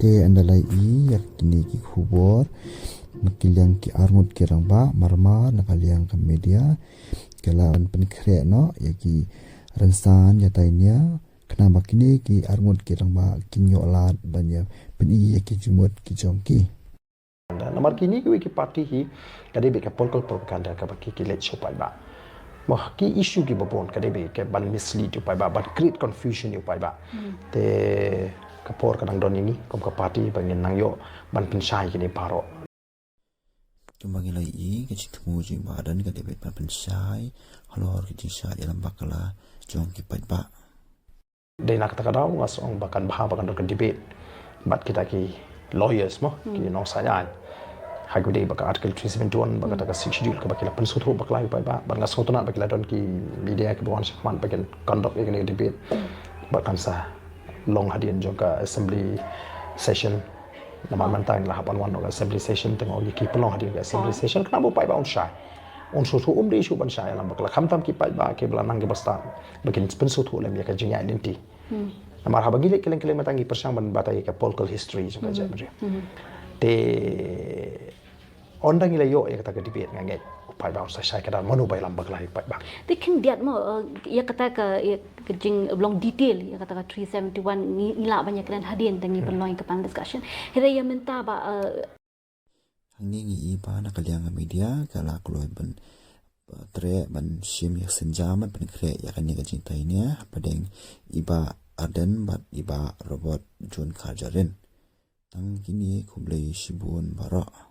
andalai yak kini ki khubor nakiliang ki armut kirangba marma nakaliang ke media kelan penkre no yaki rensan yatainya kenapa kini ki armut kirangba kinyolat banyak peni yaki jumut ki jongki nomor kini ki parti hi kade be ka polkol propaganda ka baki ki let shopai ba mah ki issue ki babon kade be ke ban mislead upai ba ban create confusion upai ba te kapor kadang don ini kom ka parti bangin nang yo ban pensyai kini paro tumbang ilai I ke citmu jing badan ka debet ban pensyai halor ki jisa dalam bakala jong ki pai ba dai nak ta kadau ngasong bakan bah bakan don debate bat kita ki lawyers mo ki no sayai hagudi baka article 371 baka ta schedule ka bakila pensuthu bakla pai ba ban ngasotuna bakila don ki media ki bon man bakan conduct ni debate bakan sa long hadian juga assembly session nama mantan lah 81 assembly session tengok ki pelong hadian assembly session kenapa pai ba on shy on sutu di isu ban shy lam bakla khamtam ki pai ba ke bla nang ke basta bakin pensuthu lam ya ka jinya identity nama ha bagi keleng-keleng matangi persang ban batai ka political history juga jamri te ondang ila yo ya kata ka debate ngai pai ba on shy ka dan Mano bai lam bakla pai ba Tekin diat mo ya kata ke jing belong detail ya kata 371 ila banyak kan hadian tangi berloing ke pan discussion hira ya minta ba hangni iba nakaliang media kala kluai ban tre ban sim yak senjaman pen kre ya kan ni ka cintainya padeng iba Ardent bat iba Robertjune Khyrwit tang kini kublai sibun bara